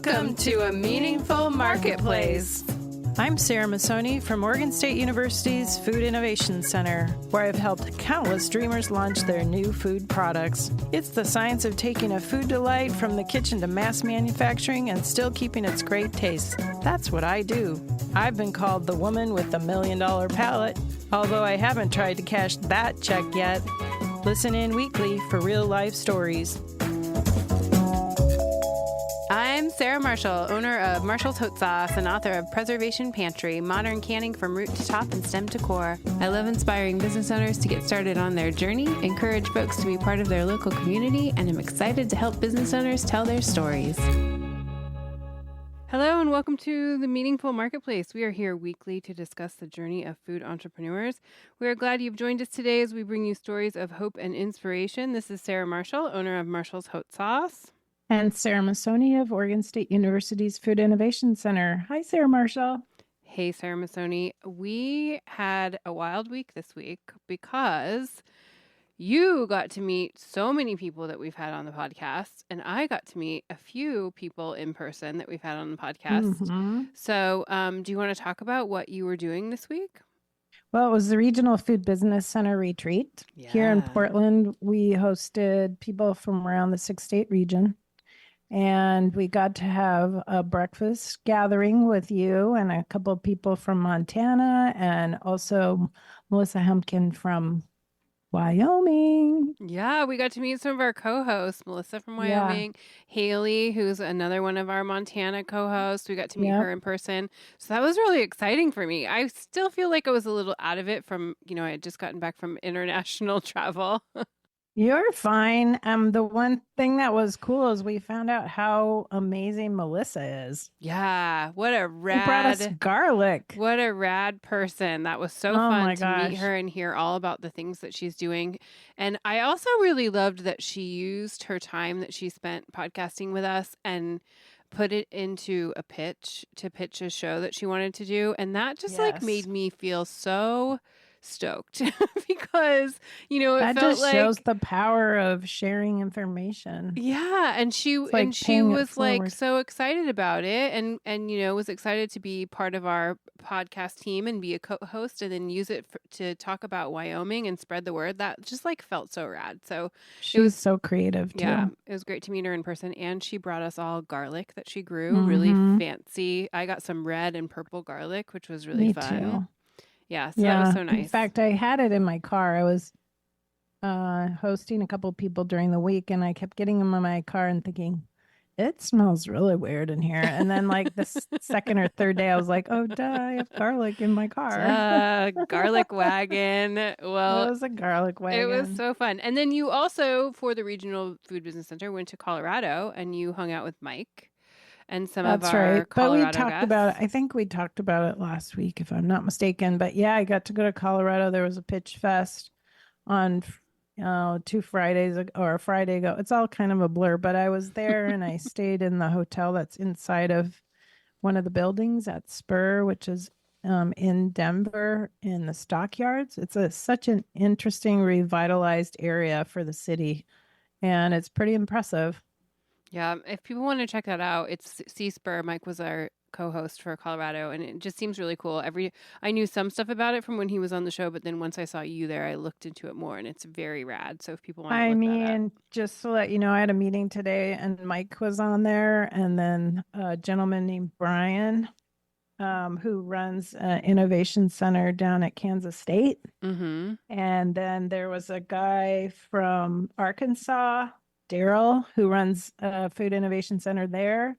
Welcome to A Meaningful Marketplace. I'm Sarah Masoni from Oregon State University's Food Innovation Center, where I've helped countless dreamers launch their new food products. It's the science of taking a food delight from the kitchen to mass manufacturing and still keeping its great taste. That's what I do. I've been called the woman with the $1 million palate, although I haven't tried to cash that check yet. Listen in weekly for real-life stories. I'm Sarah Marshall, owner of Marshall's Hot Sauce and author of Preservation Pantry, modern canning from root to top and stem to core. I love inspiring business owners to get started on their journey, encourage folks to be part of their local community, and I'm excited to help business owners tell their stories. Hello and welcome to The Meaningful Marketplace. We are here weekly to discuss the journey of food entrepreneurs. We are glad you've joined us today as we bring you stories of hope and inspiration. This is Sarah Marshall, owner of Marshall's Hot Sauce. And Sarah Masoni of Oregon State University's Food Innovation Center. Hi, Sarah Marshall. Hey, Sarah Masoni. We had a wild week this week because you got to meet so many people that we've had on the podcast, and I got to meet a few people in person that we've had on the podcast. Mm-hmm. So do you want to talk about what you were doing this week? Well, it was the Regional Food Business Center retreat. Yeah. Here in Portland. We hosted people from around the 6-state region. And we got to have a breakfast gathering with you and a couple of people from Montana and also Melissa Hempkin from Wyoming. Yeah, we got to meet some of our co-hosts, Melissa from Wyoming, Haley, who's another one of our Montana co-hosts. We got to meet her in person. So that was really exciting for me. I still feel like I was a little out of it from, I had just gotten back from international travel. You're fine. The one thing that was cool is we found out how amazing Melissa is. Yeah, what a rad. She brought us garlic. What a rad person. That was so fun to meet her and hear all about the things that she's doing. And I also really loved that she used her time that she spent podcasting with us and put it into a pitch to pitch a show that she wanted to do. And that just made me feel so stoked because it that felt just shows the power of sharing information. Yeah, and she was so excited about it and was excited to be part of our podcast team and be a co-host and then use it to talk about Wyoming and spread the word. That just felt so rad. So she was so creative too. Yeah, it was great to meet her in person, and she brought us all garlic that she grew, really fancy. I got some red and purple garlic, which was really fun. Too. Yeah, so that was so nice. In fact, I had it in my car. I was hosting a couple people during the week, and I kept getting them in my car and thinking, it smells really weird in here. And then the second or third day, I was like, oh, duh, I have garlic in my car. Garlic wagon. Well, it was a garlic wagon. It was so fun. And then you also, for the Regional Food Business Center, went to Colorado, and you hung out with Mike. And some of our Colorado but we talked guests. about it. I think we talked about it last week, if I'm not mistaken. But yeah, I got to go to Colorado. There was a pitch fest on 2 Fridays ago, or a Friday ago. It's all kind of a blur, but I was there and I stayed in the hotel that's inside of one of the buildings at Spur, which is in Denver in the Stockyards. It's such an interesting, revitalized area for the city, and it's pretty impressive. Yeah, if people want to check that out, it's C-Spur. Mike was our co-host for Colorado, and it just seems really cool. I knew some stuff about it from when he was on the show, but then once I saw you there, I looked into it more, and it's very rad. So if people want to look that up. Just to let you know, I had a meeting today, and Mike was on there, and then a gentleman named Brian, who runs an innovation center down at Kansas State. Mm-hmm. And then there was a guy from Arkansas, Daryl, who runs a food innovation center there.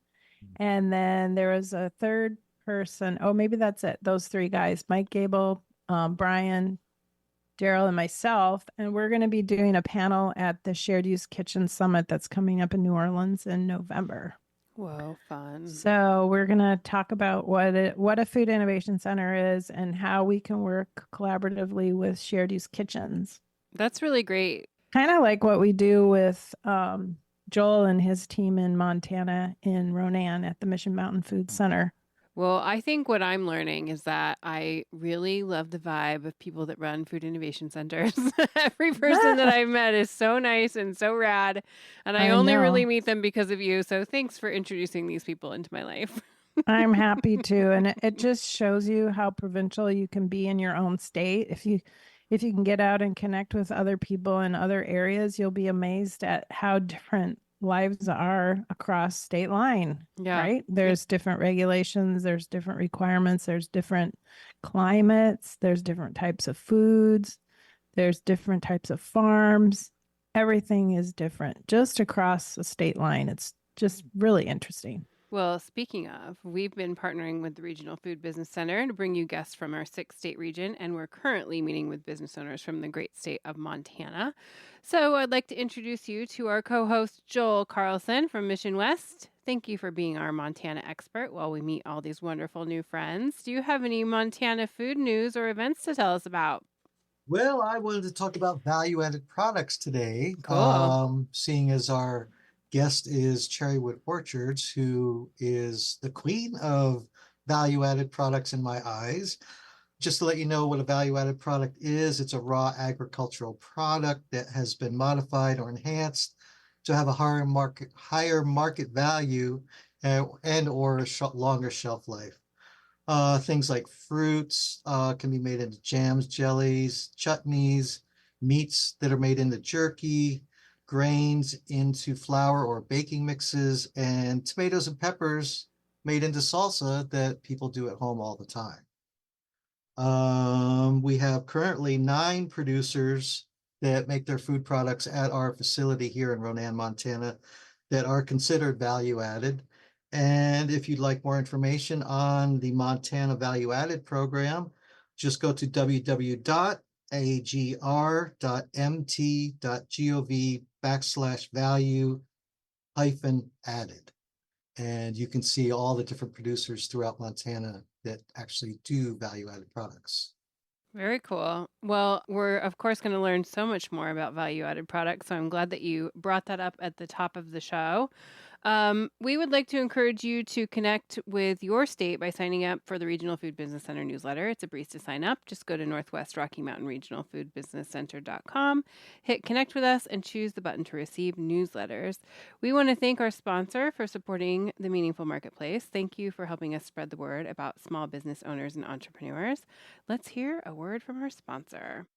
And then there was a third person. Oh, maybe that's it. Those 3 guys, Mike Gable, Brian, Daryl, and myself. And we're going to be doing a panel at the Shared Use Kitchen Summit that's coming up in New Orleans in November. Whoa, fun. So we're going to talk about what a food innovation center is and how we can work collaboratively with shared use kitchens. That's really great. Kind of like what we do with Joel and his team in Montana in Ronan at the Mission Mountain Food Center. Well, I think what I'm learning is that I really love the vibe of people that run food innovation centers. Every person that I've met is so nice and so rad, and I I only really know. meet them because of you. So thanks for introducing these people into my life. I'm happy to. And it just shows you how provincial you can be in your own state. If you can get out and connect with other people in other areas, you'll be amazed at how different lives are across state line, Yeah. right? There's different regulations, there's different requirements, there's different climates, there's different types of foods, there's different types of farms. Everything is different just across the state line. It's just really interesting. Well, speaking of, we've been partnering with the Regional Food Business Center to bring you guests from our 6-state region, and we're currently meeting with business owners from the great state of Montana. So I'd like to introduce you to our co host, Joel Carlson from Mission West. Thank you for being our Montana expert while we meet all these wonderful new friends. Do you have any Montana food news or events to tell us about? Well, I wanted to talk about value-added products today, Cool. seeing as our guest is Cherrywood Orchards, who is the queen of value-added products in my eyes. Just to let you know what a value-added product is, it's a raw agricultural product that has been modified or enhanced to have a higher market value and or longer shelf life. Things like fruits can be made into jams, jellies, chutneys, meats that are made into jerky, grains into flour or baking mixes, and tomatoes and peppers made into salsa that people do at home all the time. We have currently 9 producers that make their food products at our facility here in Ronan, Montana, that are considered value added. And if you'd like more information on the Montana Value Added program, just go to www.agr.mt.gov/value-added. And you can see all the different producers throughout Montana that actually do value added products. Very cool. Well, we're of course going to learn so much more about value added products. So I'm glad that you brought that up at the top of the show. We would like to encourage you to connect with your state by signing up for the Regional Food Business Center newsletter. It's a breeze to sign up. Just go to Northwest Rocky Mountain Regional Food Business Center.com, hit connect with us, and choose the button to receive newsletters. We want to thank our sponsor for supporting the Meaningful Marketplace. Thank you for helping us spread the word about small business owners and entrepreneurs. Let's hear a word from our sponsor.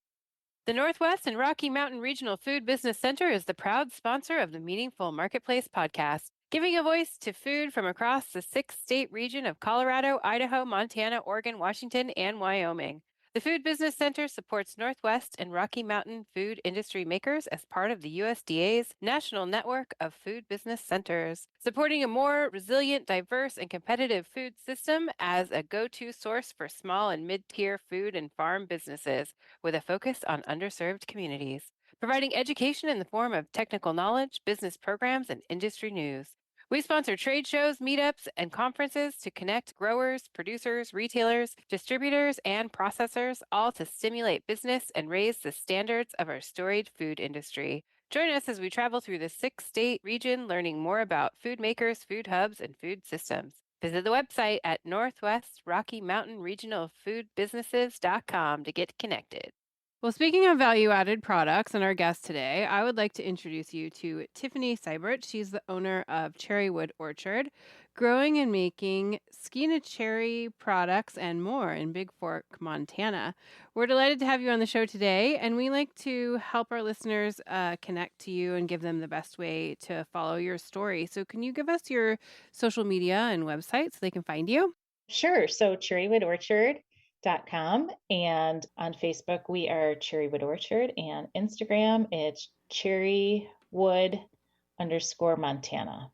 The Northwest and Rocky Mountain Regional Food Business Center is the proud sponsor of the Meaningful Marketplace podcast, giving a voice to food from across the 6-state region of Colorado, Idaho, Montana, Oregon, Washington, and Wyoming. The Food Business Center supports Northwest and Rocky Mountain food industry makers as part of the USDA's National Network of Food Business Centers, supporting a more resilient, diverse, and competitive food system as a go-to source for small and mid-tier food and farm businesses with a focus on underserved communities, providing education in the form of technical knowledge, business programs, and industry news. We sponsor trade shows, meetups, and conferences to connect growers, producers, retailers, distributors, and processors, all to stimulate business and raise the standards of our storied food industry. Join us as we travel through the 6-state region, learning more about food makers, food hubs, and food systems. Visit the website at Northwest Rocky Mountain Regional Food Businesses.com to get connected. Well, speaking of value-added products and our guest today, I would like to introduce you to Tiffany Sybert. She's the owner of Cherrywood Orchard, growing and making skeena cherry products and more in Bigfork, Montana. We're delighted to have you on the show today, and we like to help our listeners connect to you and give them the best way to follow your story. So can you give us your social media and website so they can find you? Sure. So cherrywoodorchard.com, and on Facebook we are Cherrywood Orchard, and Instagram it's cherrywood_Montana.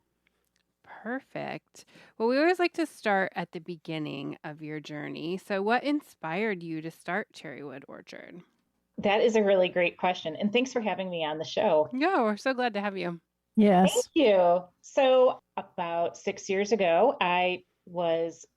Perfect. Well, we always like to start at the beginning of your journey. So what inspired you to start Cherrywood Orchard? That is a really great question, and thanks for having me on the show. Yeah, we're so glad to have you. Yes. Thank you. So about 6 years ago, I was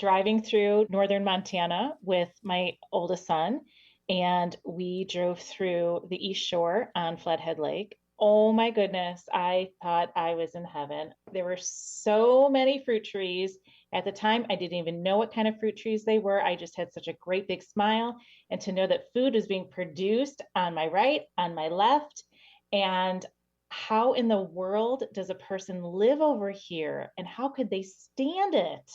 driving through northern Montana with my oldest son, and we drove through the East Shore on Flathead Lake. Oh my goodness, I thought I was in heaven. There were so many fruit trees At the time, I didn't even know what kind of fruit trees they were. I just had such a great big smile. And to know that food is being produced on my right, on my left, and how in the world does a person live over here and how could they stand it?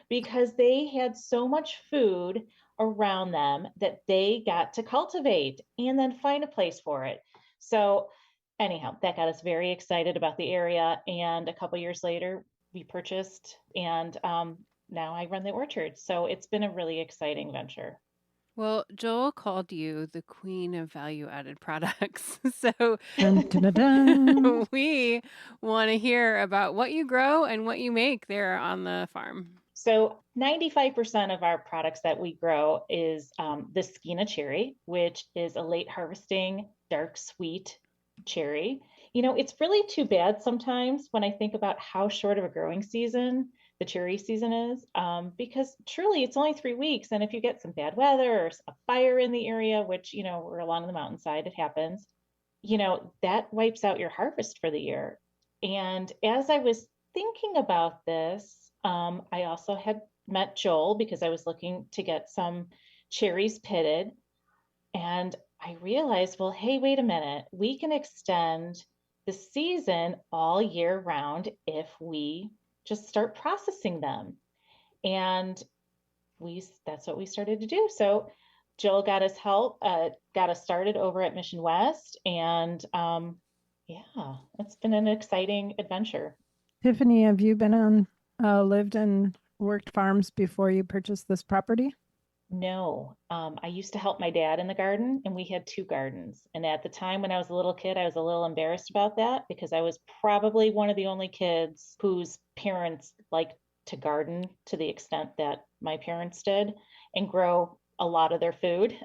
Because they had so much food around them that they got to cultivate and then find a place for it. So anyhow, that got us very excited about the area. And a couple years later, we purchased, and now I run the orchard. So it's been a really exciting venture. Well, Joel called you the queen of value-added products. So Dun, dun, dun, dun. we want to hear about what you grow and what you make there on the farm. So 95% of our products that we grow is the Skeena cherry, which is a late harvesting, dark, sweet cherry. You know, it's really too bad sometimes when I think about how short of a growing season the cherry season is, because truly it's only 3 weeks. And if you get some bad weather or a fire in the area, which, you know, we're along the mountainside, it happens, you know, that wipes out your harvest for the year. And as I was thinking about this, I also had met Joel because I was looking to get some cherries pitted. And I realized, well, hey, wait a minute, we can extend the season all year round if we just start processing them. And that's what we started to do. So Joel got us help, got us started over at Mission West. And yeah, it's been an exciting adventure. Tiffany, have you been on, lived and worked farms before you purchased this property? No, I used to help my dad in the garden, and we had 2 gardens. And at the time when I was a little kid, I was a little embarrassed about that because I was probably one of the only kids whose parents liked to garden to the extent that my parents did and grow a lot of their food.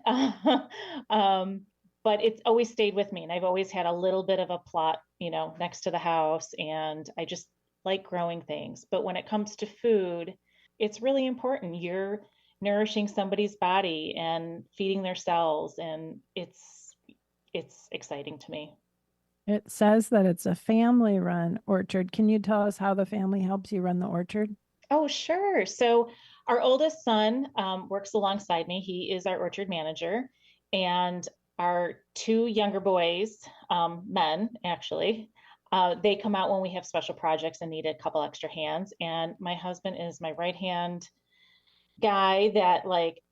But it's always stayed with me, and I've always had a little bit of a plot, you know, next to the house, and I just like growing things. But when it comes to food, it's really important. You're nourishing somebody's body and feeding their cells, and it's exciting to me. It says that it's a family run orchard. Can you tell us how the family helps you run the orchard? Oh, sure. So our oldest son works alongside me. He is our orchard manager, and our 2 younger boys, men actually, they come out when we have special projects and need a couple extra hands. And my husband is my right hand guy that like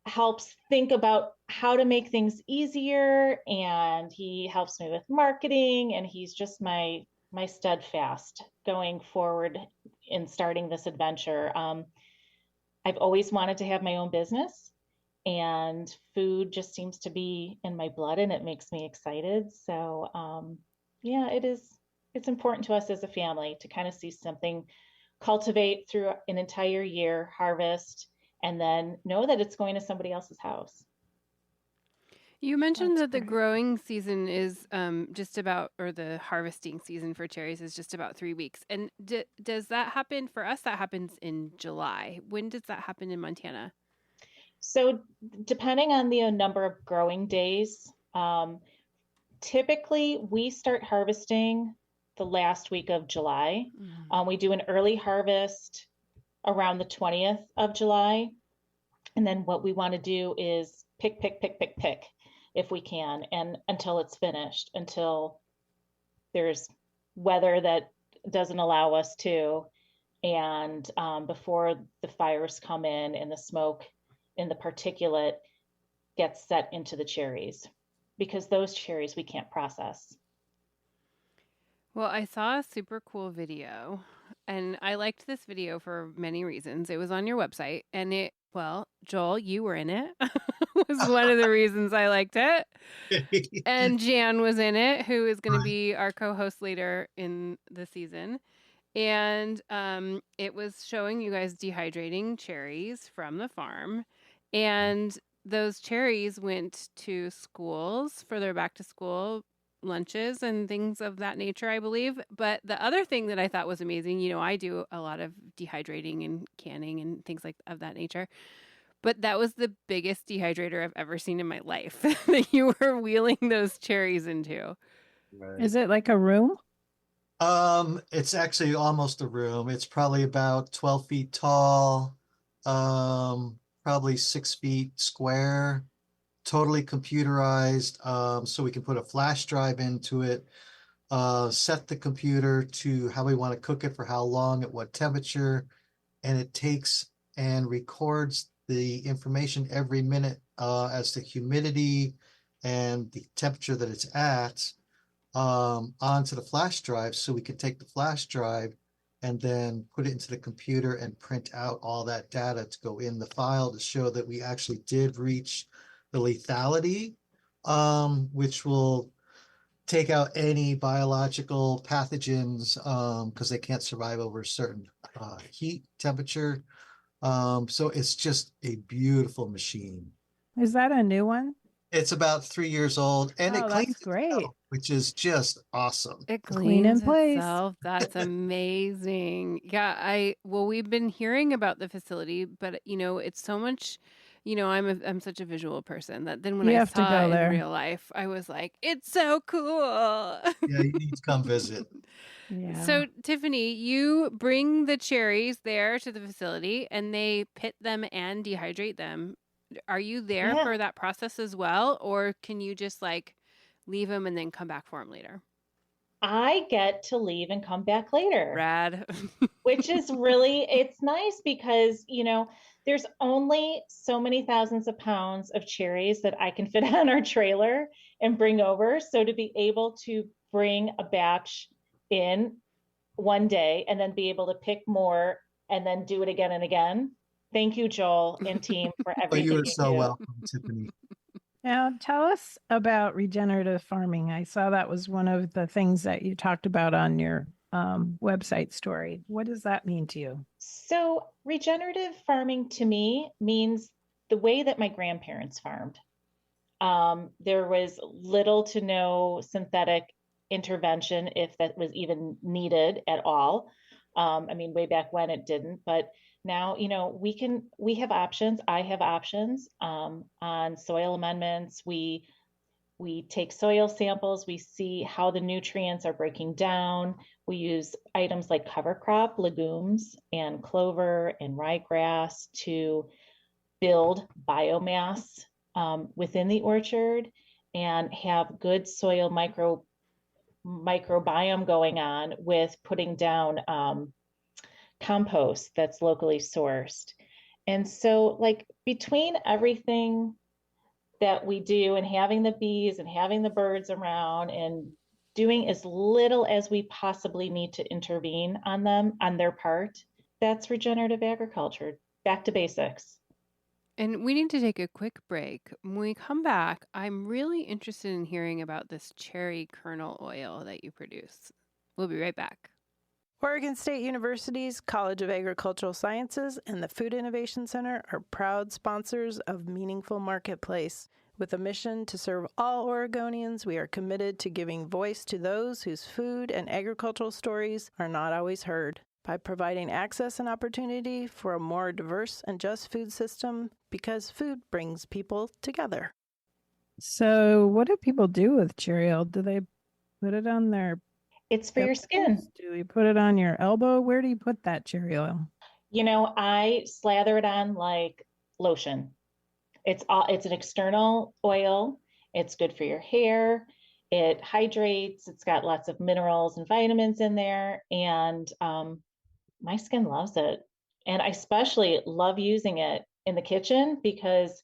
helps think about how to make things easier, and he helps me with marketing, and he's just my steadfast going forward in starting this adventure. I've always wanted to have my own business, and food just seems to be in my blood, and it makes me excited. So yeah, it's important to us as a family to kind of see something cultivate through an entire year, harvest, and then know that it's going to somebody else's house. You mentioned That's that the great. growing season is just about, or the harvesting season for cherries is just about 3 weeks. And does that happen for us? That happens in July. When does that happen in Montana? So depending on the number of growing days, typically we start harvesting the last week of July. We do an early harvest around the 20th of July. And then what we want to do is pick if we can, and until it's finished, until there's weather that doesn't allow us to, and before the fires come in and the smoke and the particulate gets set into the cherries, because those cherries we can't process. Well, I saw a super cool video, and I liked this video for many reasons. It was on your website, and Joel, you were in it. Was one of the reasons I liked it. And Jan was in it, who is going to be our co-host later in the season. And it was showing you guys dehydrating cherries from the farm. And those cherries went to schools for their back to school lunches and things of that nature, I believe. But the other thing that I thought was amazing, you know, I do a lot of dehydrating and canning and things like of that nature. But that was the biggest dehydrator I've ever seen in my life that you were wheeling those cherries into. Right. Is it like a room? It's actually almost a room. It's probably about 12 feet tall, probably 6 feet square, totally computerized. So we can put a flash drive into it, set the computer to how we want to cook it for how long, at what temperature, and it takes and records the information every minute as to humidity and the temperature that it's at onto the flash drive, so we can take the flash drive and then put it into the computer and print out all that data to go in the file to show that we actually did reach the lethality, which will take out any biological pathogens because they can't survive over a certain heat temperature. So it's just a beautiful machine. Is that a new one? It's about 3 years old, and it cleans that's great. itself, which is just awesome. It Clean in cleans place. itself. That's amazing. Yeah, we've been hearing about the facility, but it's so much, I'm such a visual person that then when You I have to saw go it in there. real life, I was like, it's so cool. Yeah, you need to come visit. Yeah. So, Tiffany, you bring the cherries there to the facility and they pit them and dehydrate them. Are you there Yeah. for that process as well? Or can you just like leave them and then come back for them later? I get to leave and come back later. Rad. Which is really, it's nice because, there's only so many thousands of pounds of cherries that I can fit on our trailer and bring over. So to be able to bring a batch in one day and then be able to pick more and then do it again and again. Thank you, Joel and team, for everything You are you so do. welcome, Tiffany. Now, tell us about regenerative farming. I saw that was one of the things that you talked about on your website story. What does that mean to you? So, regenerative farming to me means the way that my grandparents farmed. There was little to no synthetic intervention, if that was even needed at all. Way back when it didn't, but now, we have options. I have options on soil amendments. We take soil samples, we see how the nutrients are breaking down. We use items like cover crop, legumes, and clover and ryegrass to build biomass within the orchard and have good soil microbiome going on with putting down compost that's locally sourced. And so, like, between everything that we do and having the bees and having the birds around and doing as little as we possibly need to intervene on them on their part, that's regenerative agriculture. Back to basics. And we need to take a quick break. When we come back, I'm really interested in hearing about this cherry kernel oil that you produce. We'll be right back. Oregon State University's College of Agricultural Sciences and the Food Innovation Center are proud sponsors of Meaningful Marketplace. With a mission to serve all Oregonians, we are committed to giving voice to those whose food and agricultural stories are not always heard. By providing access and opportunity for a more diverse and just food system, because food brings people together. So what do people do with cherry oil? Do they put it on their... It's for your skin. Do you put it on your elbow? Where do you put that cherry oil? I slather it on like lotion. It's an external oil. It's good for your hair. It hydrates. It's got lots of minerals and vitamins in there. And my skin loves it. And I especially love using it in the kitchen because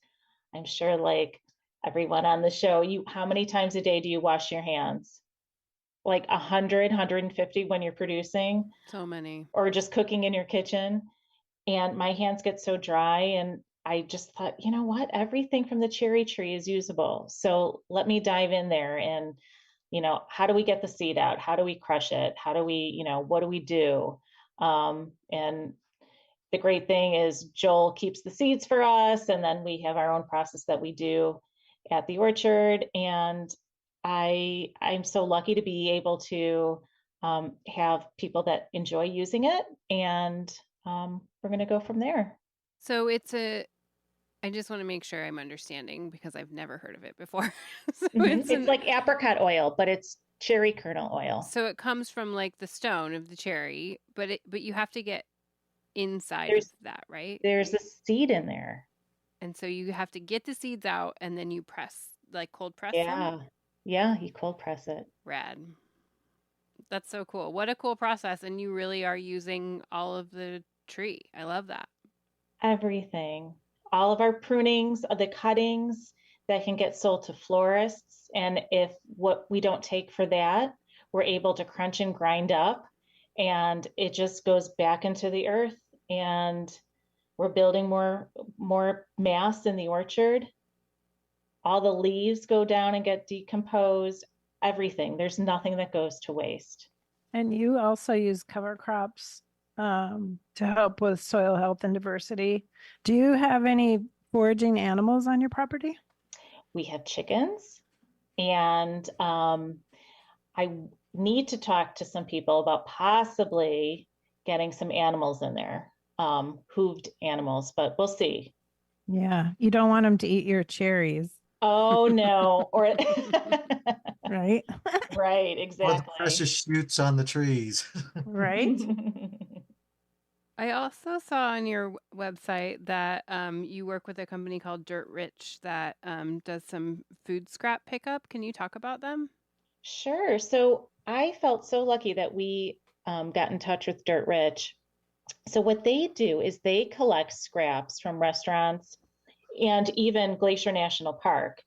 I'm sure, like everyone on the show, how many times a day do you wash your hands? Like 100, 150 when you're producing. So many. Or just cooking in your kitchen. And my hands get so dry. And I just thought, you know what? Everything from the cherry tree is usable. So let me dive in there and, how do we get the seed out? How do we crush it? How do we, what do we do? And the great thing is Joel keeps the seeds for us. And then we have our own process that we do at the orchard. And I'm so lucky to be able to have people that enjoy using it. And we're going to go from there. So I just want to make sure I'm understanding because I've never heard of it before. So it's like apricot oil, but it's cherry kernel oil. So it comes from like the stone of the cherry, but you have to get inside of that, right? There's a seed in there. And so you have to get the seeds out and then you press, like cold press Yeah. them? Yeah, you cold press it. Rad. That's so cool. What a cool process. And you really are using all of the tree. I love that. Everything. All of our prunings, the cuttings that can get sold to florists. And if what we don't take for that, we're able to crunch and grind up, and it just goes back into the earth, and we're building more mass in the orchard. All the leaves go down and get decomposed. Everything. There's nothing that goes to waste. And you also use cover crops to help with soil health and diversity. Do you have any foraging animals on your property? We have chickens, and I need to talk to some people about possibly getting some animals in there, hooved animals, but we'll see. Yeah, you don't want them to eat your cherries. Oh no, or right? Right, exactly. Or the precious shoots on the trees. Right. I also saw on your website that you work with a company called Dirt Rich that does some food scrap pickup. Can you talk about them? Sure. So I felt so lucky that we got in touch with Dirt Rich. So what they do is they collect scraps from restaurants and even Glacier National Park.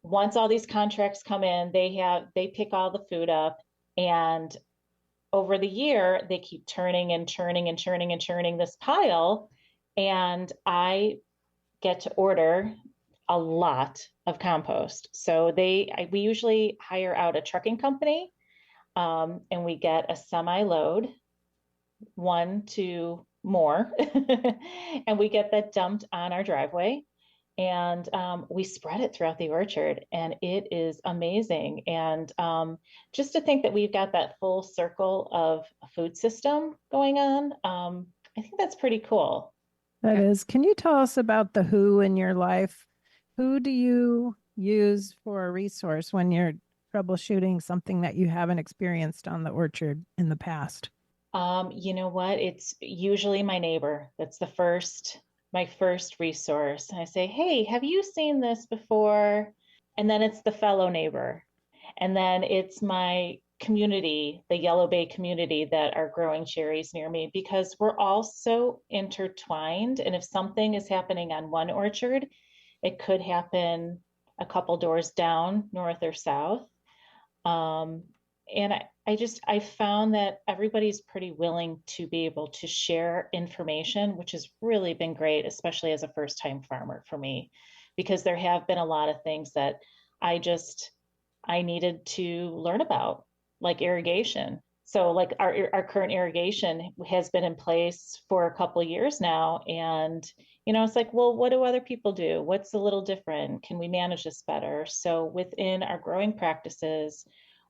Once all these contracts come in, they pick all the food up, and over the year they keep turning and churning and churning and churning this pile, and I get to order a lot of compost. So we usually hire out a trucking company, and we get a semi load, 1 to more, and we get that dumped on our driveway, and we spread it throughout the orchard, and it is amazing. And just to think that we've got that full circle of a food system going on, I think that's pretty cool. That is. Can you tell us about the who in your life? Who do you use for a resource when you're troubleshooting something that you haven't experienced on the orchard in the past? You know what? It's usually my neighbor. That's my first resource. And I say, hey, have you seen this before? And then it's the fellow neighbor. And then it's my community, the Yellow Bay community that are growing cherries near me, because we're all so intertwined. And if something is happening on one orchard, it could happen a couple doors down, north or south. And I found that everybody's pretty willing to be able to share information, which has really been great, especially as a first-time farmer for me, because there have been a lot of things that I needed to learn about, like irrigation. So like our current irrigation has been in place for a couple of years now. And, it's like, well, what do other people do? What's a little different? Can we manage this better? So within our growing practices,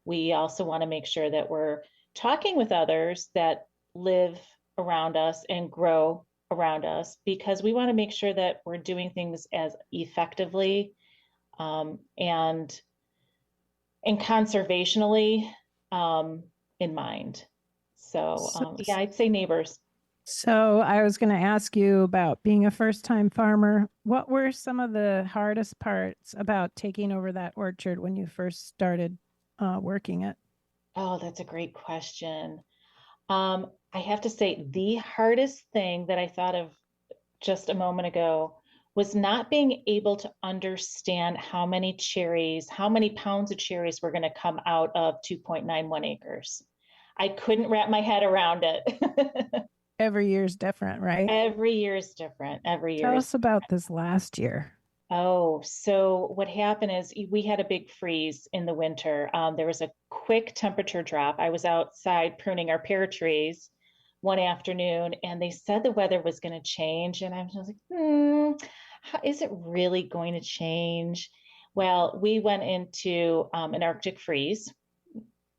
we also want to make sure that we're talking with others that live around us and grow around us, because we want to make sure that we're doing things as effectively and conservationally in mind. So yeah, I'd say neighbors. So I was going to ask you about being a first-time farmer. What were some of the hardest parts about taking over that orchard when you first started working it? Oh, that's a great question. I have to say the hardest thing that I thought of just a moment ago was not being able to understand how many pounds of cherries were going to come out of 2.91 acres. I couldn't wrap my head around it. Every year's different, right? Every year is different. Every year. Tell us about this last year. Oh, so what happened is we had a big freeze in the winter. There was a quick temperature drop. I was outside pruning our pear trees one afternoon, and they said the weather was going to change. And I was like, is it really going to change? Well, we went into an Arctic freeze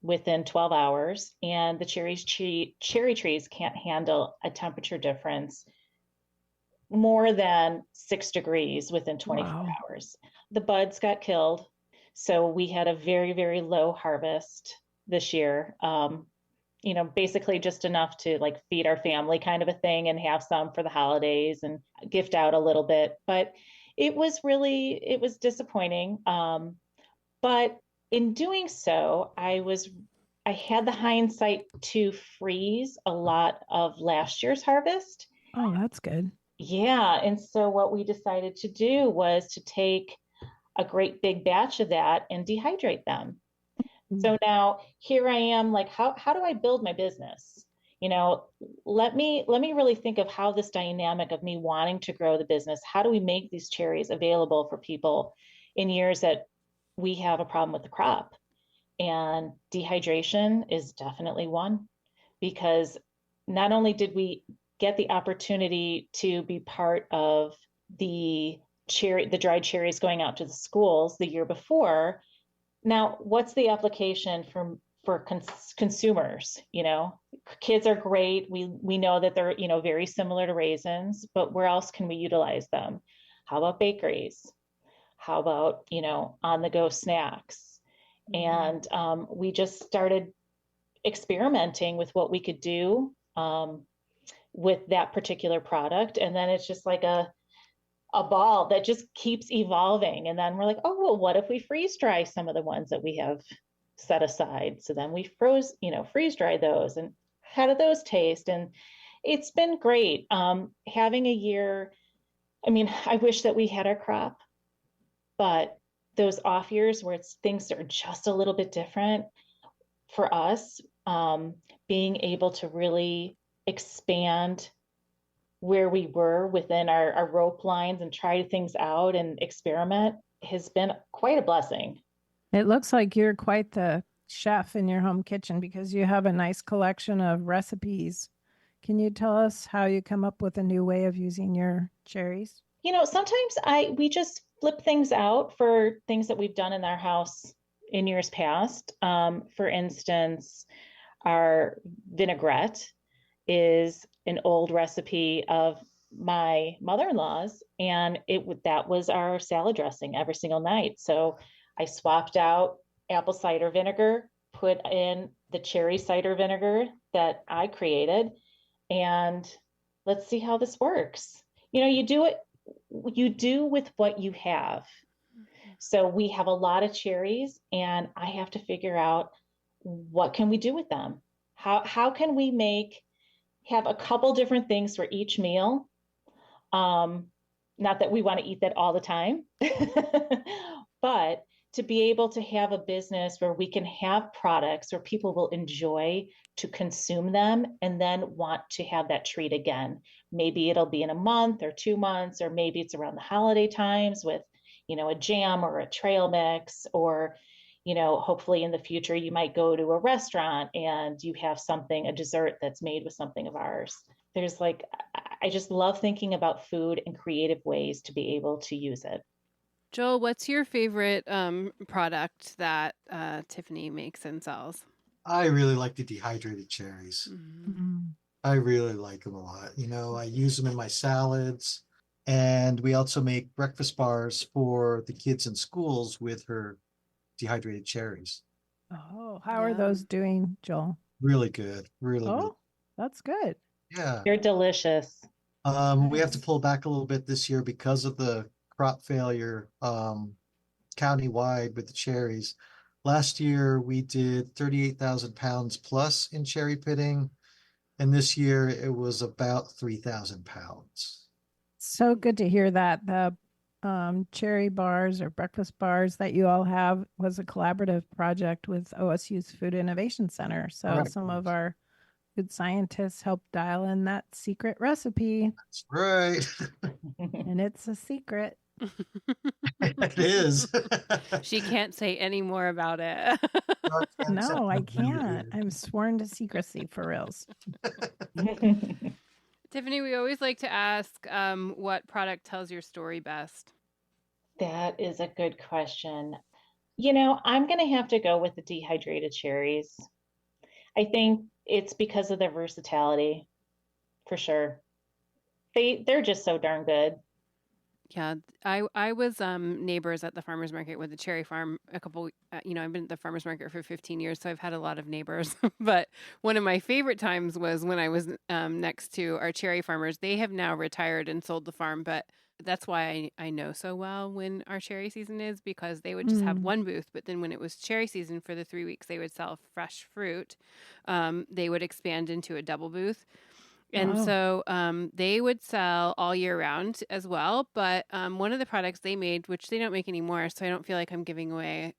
within 12 hours, and the cherry trees can't handle a temperature difference more than 6 degrees within 24 hours. The buds got killed. So we had a very, very low harvest this year. Basically just enough to like feed our family kind of a thing and have some for the holidays and gift out a little bit. But it was disappointing. But in doing so, I had the hindsight to freeze a lot of last year's harvest. Oh, that's good. Yeah. And so what we decided to do was to take a great big batch of that and dehydrate them. So now here I am, like, how do I build my business? Let me really think of how this dynamic of me wanting to grow the business, how do we make these cherries available for people in years that we have a problem with the crop? And dehydration is definitely one, because not only did we get the opportunity to be part of the dried cherries going out to the schools the year before. Now, what's the application for consumers? Kids are great. We know that they're, very similar to raisins, but where else can we utilize them? How about bakeries? How about, on the go snacks? And we just started experimenting with what we could do with that particular product. And then it's just like a ball that just keeps evolving. And then we're like, oh, well, what if we freeze dry some of the ones that we have set aside? So then we freeze dry those. And how do those taste? And it's been great. Having a year, I wish that we had our crop, but those off years where things are just a little bit different for us, being able to really expand where we were within our rope lines and try things out and experiment has been quite a blessing. It looks like you're quite the chef in your home kitchen because you have a nice collection of recipes. Can you tell us how you come up with a new way of using your cherries? Sometimes we just flip things out for things that we've done in our house in years past. For instance, our vinaigrette is an old recipe of my mother-in-law's, and that was our salad dressing every single night. So I swapped out apple cider vinegar, put in the cherry cider vinegar that I created, and let's see how this works. You do with what you have. So we have a lot of cherries, and I have to figure out what can we do with them? How can we have a couple different things for each meal? Not that we want to eat that all the time, but to be able to have a business where we can have products where people will enjoy to consume them and then want to have that treat again. Maybe it'll be in a month or 2 months, or maybe it's around the holiday times with, a jam or a trail mix, or, hopefully in the future, you might go to a restaurant and you have a dessert that's made with something of ours. I just love thinking about food and creative ways to be able to use it. Joel, what's your favorite product that Tiffany makes and sells? I really like the dehydrated cherries. Mm-hmm. I really like them a lot. I use them in my salads, and we also make breakfast bars for the kids in schools with her dehydrated cherries. Oh, how are those doing, Joel? Really good. Really, Oh, really. that's good. Yeah. They're delicious. We have to pull back a little bit this year because of the crop failure countywide with the cherries. Last year, we did 38,000 pounds plus in cherry pitting, and this year it was about 3,000 pounds. So good to hear that. The cherry bars or breakfast bars that you all have was a collaborative project with OSU's Food Innovation Center. So Correct. Some of our food scientists helped dial in that secret recipe. That's right. And it's a secret. It is. She can't say any more about it. No, I can't. I'm sworn to secrecy for reals. Tiffany, we always like to ask what product tells your story best? That is a good question. I'm going to have to go with the dehydrated cherries. I think it's because of their versatility, for sure. They're just so darn good. Yeah, I was neighbors at the farmers market with the cherry farm a couple. I've been at the farmers market for 15 years, so I've had a lot of neighbors. But one of my favorite times was when I was next to our cherry farmers. They have now retired and sold the farm, but that's why I know so well when our cherry season is, because they would just have one booth, but then when it was cherry season for the 3 weeks, they would sell fresh fruit. They would expand into a double booth. And so they would sell all year round as well. But one of the products they made, which they don't make anymore, so I don't feel like I'm giving away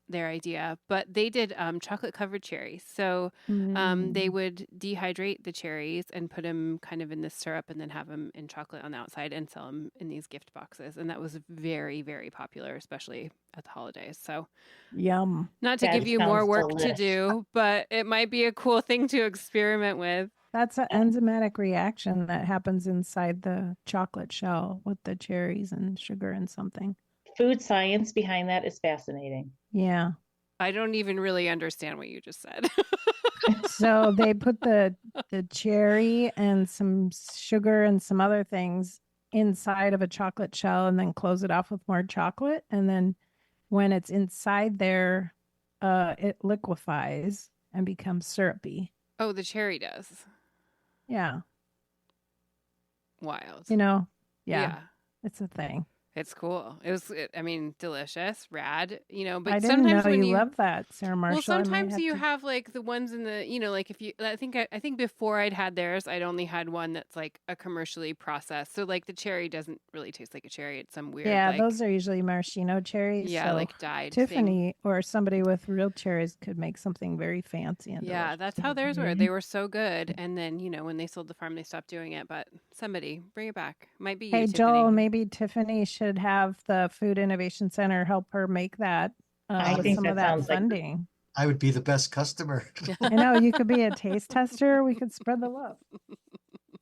their idea, but they did chocolate covered cherries. So they would dehydrate the cherries and put them kind of in this syrup and then have them in chocolate on the outside and sell them in these gift boxes. And that was very, very popular, especially at the holidays. So yum. Not to give you more work to do, but it might be a cool thing to experiment with. That's an enzymatic reaction that happens inside the chocolate shell with the cherries and sugar and something. Food science behind that is fascinating. Yeah. I don't even really understand what you just said. So they put the cherry and some sugar and some other things inside of a chocolate shell and then close it off with more chocolate. And then when it's inside there, it liquefies and becomes syrupy. Oh, the cherry does. Yeah. Wild. Yeah. It's a thing. It's cool. It was, delicious, rad, but I didn't sometimes know when you love that, Sarah Marshall. Well, sometimes you have like the ones in the, like if you, I think before I'd had theirs, I'd only had one that's like a commercially processed. So like the cherry doesn't really taste like a cherry. It's some weird. Yeah, those are usually maraschino cherries. Yeah, so like dyed. Tiffany or somebody with real cherries could make something very fancy. And yeah, that's how theirs were. They were so good. And then, when they sold the farm, they stopped doing it. But somebody bring it back. Might be you, Hey, Tiffany. Joel, maybe Tiffany should have the Food Innovation Center help her make that. I think some of that funding. I would be the best customer. I know, you could be a taste tester. We could spread the love.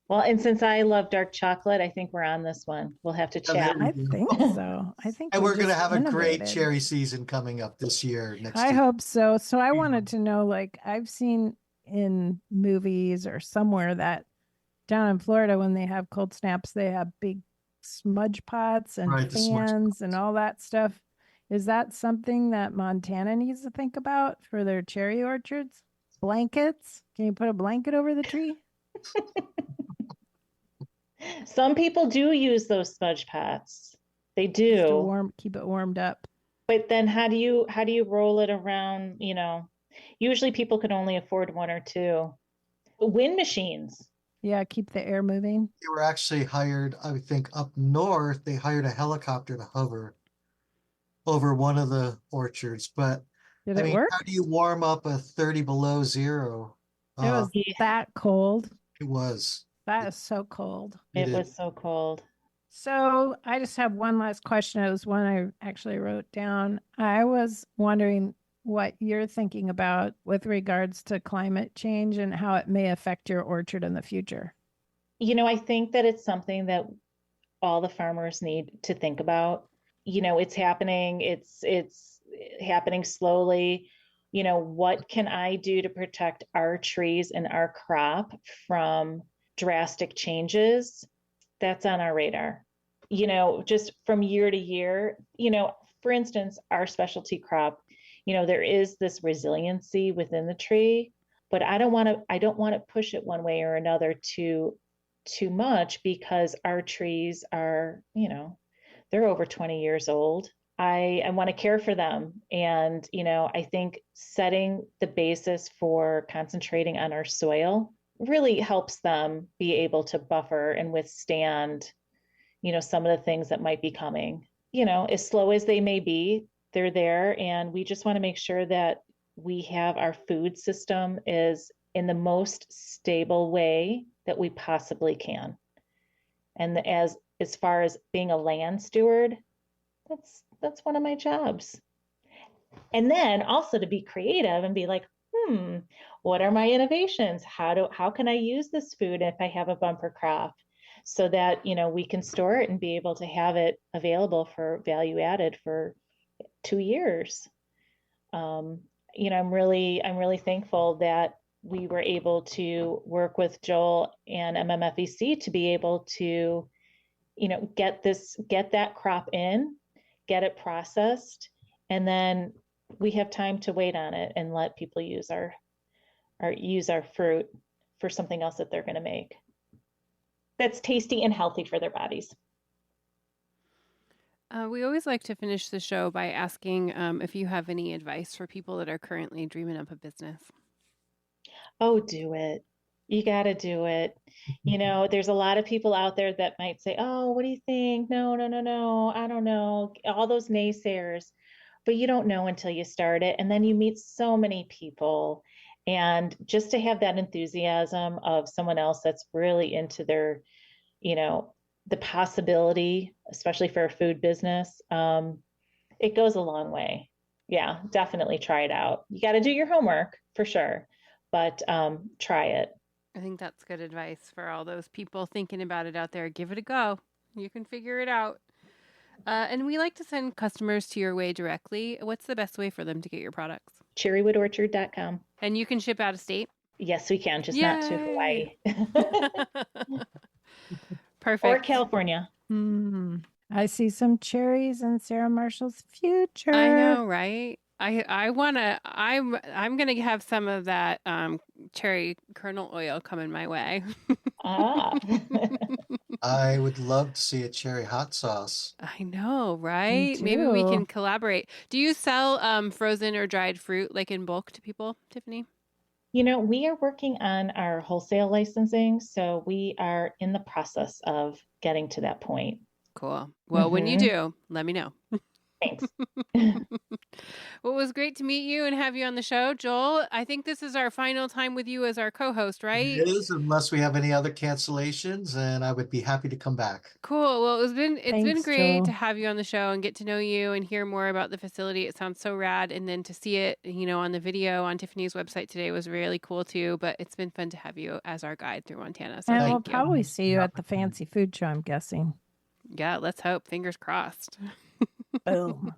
Well, and since I love dark chocolate, I think we're on this one. We'll have to chat. I think so. And we're going to have a great cherry season coming up this year. I hope so. So I wanted to know, like, I've seen in movies or somewhere that down in Florida, when they have cold snaps, they have big smudge pots and fans and all that stuff. Is that something that Montana needs to think about for their cherry orchards? Blankets? Can you put a blanket over the tree? Some people do use those smudge pots. They do. To keep it warmed up. But then how do you roll it around? Usually people can only afford one or two. Wind machines. Yeah, keep the air moving. They were actually hired, I think, up north. They hired a helicopter to hover over one of the orchards. But did it work? How do you warm up a 30 below zero? It was that cold. It was. That is so cold. It was so cold. So I just have one last question. It was one I actually wrote down. I was wondering what you're thinking about with regards to climate change and how it may affect your orchard in the future. I think that it's something that all the farmers need to think about. It's happening. It's happening slowly. What can I do to protect our trees and our crop from drastic changes? That's on our radar. Just from year to year, for instance, our specialty crop, there is this resiliency within the tree, but I don't want to push it one way or another too much, because our trees are, they're over 20 years old. I want to care for them. And, I think setting the basis for concentrating on our soil really helps them be able to buffer and withstand, some of the things that might be coming. As slow as they may be, they're there. And we just want to make sure that we have our food system is in the most stable way that we possibly can. And as far as being a land steward, that's one of my jobs. And then also to be creative and be like, what are my innovations? How can I use this food if I have a bumper crop, so that, we can store it and be able to have it available for value added for 2 years. I'm really thankful that we were able to work with Joel and MMFEC to be able to get that crop in, get it processed, and then we have time to wait on it and let people use our fruit for something else that they're going to make that's tasty and healthy for their bodies. We always like to finish the show by asking if you have any advice for people that are currently dreaming up a business. Oh, do it. You got to do it. There's a lot of people out there that might say, oh, what do you think? No, no, no, no. I don't know. All those naysayers, but you don't know until you start it. And then you meet so many people. And just to have that enthusiasm of someone else that's really into their, the possibility, especially for a food business, it goes a long way. Yeah, definitely try it out. You got to do your homework for sure, but try it. I think that's good advice for all those people thinking about it out there. Give it a go. You can figure it out. And we like to send customers to your way directly. What's the best way for them to get your products? Cherrywoodorchard.com. And you can ship out of state? Yes, we can, just not to Hawaii. Perfect. Or California. I see some cherries in Sarah Marshall's future. I know, right? I'm gonna have some of that cherry kernel oil coming my way. I would love to see a cherry hot sauce. I know, right? Maybe we can collaborate. Do you sell frozen or dried fruit like in bulk to people, Tiffany? We are working on our wholesale licensing, so we are in the process of getting to that point. Cool. Well, when you do, let me know. Thanks. Well, it was great to meet you and have you on the show. Joel, I think this is our final time with you as our co-host, right? It is, unless we have any other cancellations, and I would be happy to come back. Cool. Well, it's been great Joel. to have you on the show and get to know you and hear more about the facility. It sounds so rad. And then to see it, on the video on Tiffany's website today was really cool too. But it's been fun to have you as our guide through Montana. So and we'll thank you. probably see you at the fancy food show, I'm guessing. Yeah, let's hope. Fingers crossed. Boom.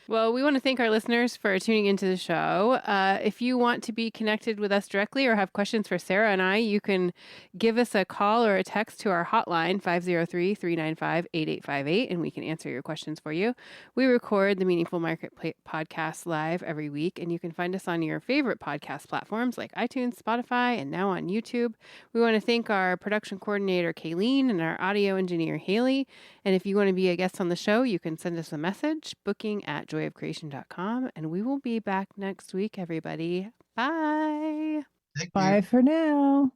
Well, we want to thank our listeners for tuning into the show. If you want to be connected with us directly or have questions for Sarah and I, you can give us a call or a text to our hotline, 503-395-8858, and we can answer your questions for you. We record the Meaningful Market podcast live every week, and you can find us on your favorite podcast platforms like iTunes, Spotify, and now on YouTube. We want to thank our production coordinator, Kayleen, and our audio engineer, Haley. And if you want to be a guest on the show, you can send us a message, booking@joyofcreation.com, and we will be back next week, everybody. Bye. Thank you. Bye for now.